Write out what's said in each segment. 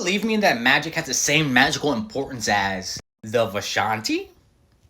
believe me that magic has the same magical importance as the Vishanti?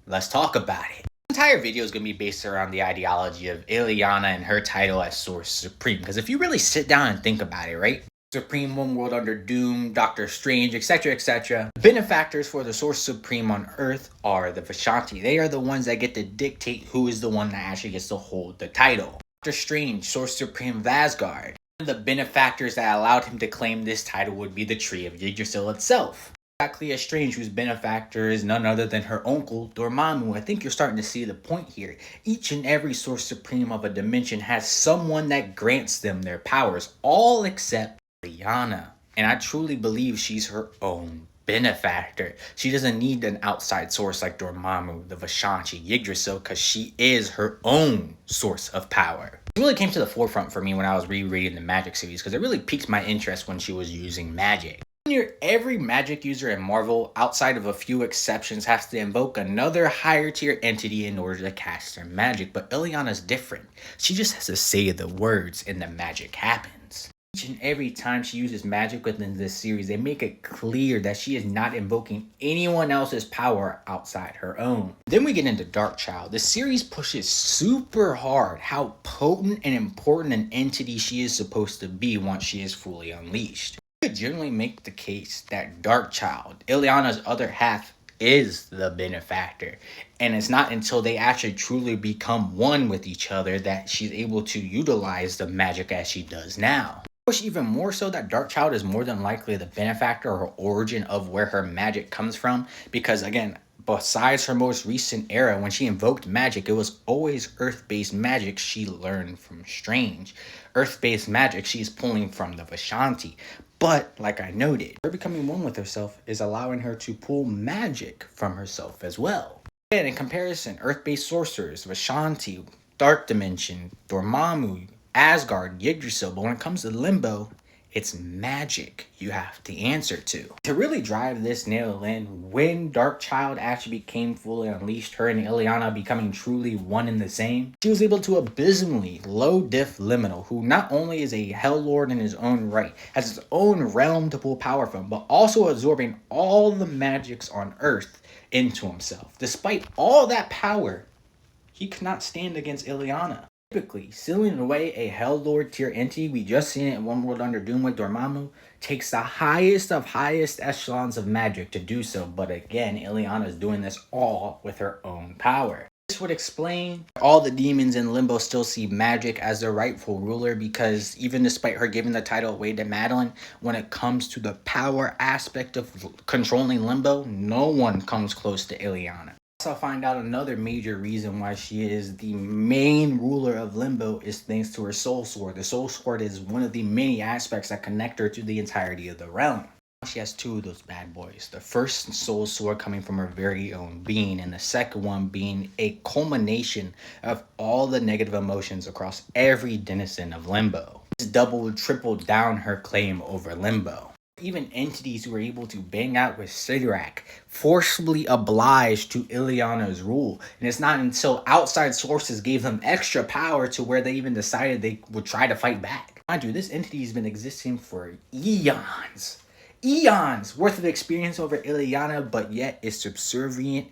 Let's talk about it. This entire video is going to be based around the ideology of Illyana and her title as Source Supreme. Because if you really sit down and think about it, right? Supreme, One World Under Doom, Doctor Strange, etc., etc. The benefactors for the Source Supreme on Earth are the Vishanti. They are the ones that get to dictate who is the one that actually gets to hold the title. Doctor Strange, Source Supreme of Asgard. One of the benefactors that allowed him to claim this title would be the Tree of Yggdrasil itself. Clea Strange, whose benefactor is none other than her uncle, Dormammu. I think you're starting to see the point here. Each and every Source Supreme of a dimension has someone that grants them their powers, all except Illyana. And I truly believe she's her own benefactor. She doesn't need an outside source like Dormammu, the Vishanti, Yggdrasil, because she is her own source of power. It really came to the forefront for me when I was rereading the Magic series, because it really piqued my interest when she was using magic. Near every magic user in Marvel, outside of a few exceptions, has to invoke another higher tier entity in order to cast their magic, but Illyana's different. She just has to say the words and the magic happens. Each and every time she uses magic within this series, they make it clear that she is not invoking anyone else's power outside her own. Then we get into Darkchild. The series pushes super hard how potent and important an entity she is supposed to be once she is fully unleashed. You could generally make the case that Darkchild, Illyana's other half, is the benefactor, and it's not until they actually truly become one with each other that she's able to utilize the magic as she does now. Push even more so that Darkchild is more than likely the benefactor or origin of where her magic comes from, because again, besides her most recent era when she invoked magic, it was always earth-based magic she learned from Strange. Earth-based magic she's pulling from the Vishanti. But, like I noted, her becoming one with herself is allowing her to pull magic from herself as well. And in comparison, earth-based sorcerers, Vishanti, Dark Dimension, Dormammu, Asgard, Yggdrasil, but when it comes to Limbo, it's magic you have to answer to. To really drive this nail in, when Darkchild actually became fully unleashed, her and Illyana becoming truly one and the same, she was able to abysmally low-diff Liminal, who not only is a Hell Lord in his own right, has his own realm to pull power from, but also absorbing all the magics on Earth into himself. Despite all that power, he could not stand against Illyana. Typically, sealing away a Hell Lord tier entity, we just seen it in One World Under Doom with Dormammu, takes the highest of highest echelons of magic to do so, but again, Illyana is doing this all with her own power. This would explain all the demons in Limbo still see magic as their rightful ruler, because even despite her giving the title away to Madeline, when it comes to the power aspect of controlling Limbo, no one comes close to Illyana. Also find out another major reason why she is the main ruler of Limbo is thanks to her soul sword. The soul sword is one of the many aspects that connect her to the entirety of the realm. She has two of those bad boys. The first soul sword coming from her very own being, and the second one being a culmination of all the negative emotions across every denizen of Limbo. This doubled, tripled down her claim over Limbo. Even entities who were able to bang out with Sidorak forcibly obliged to Illyana's rule, and it's not until outside sources gave them extra power to where they even decided they would try to fight back. Mind you, this entity has been existing for eons worth of experience over Illyana, but yet is subservient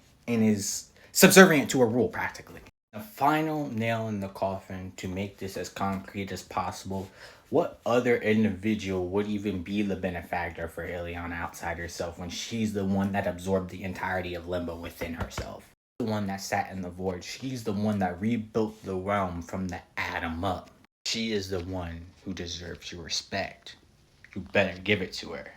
to a rule practically. The final nail in the coffin to make this as concrete as possible: what other individual would even be the benefactor for Illyana outside herself when she's the one that absorbed the entirety of Limbo within herself? The one that sat in the void. She's the one that rebuilt the realm from the atom up. She is the one who deserves your respect. You better give it to her.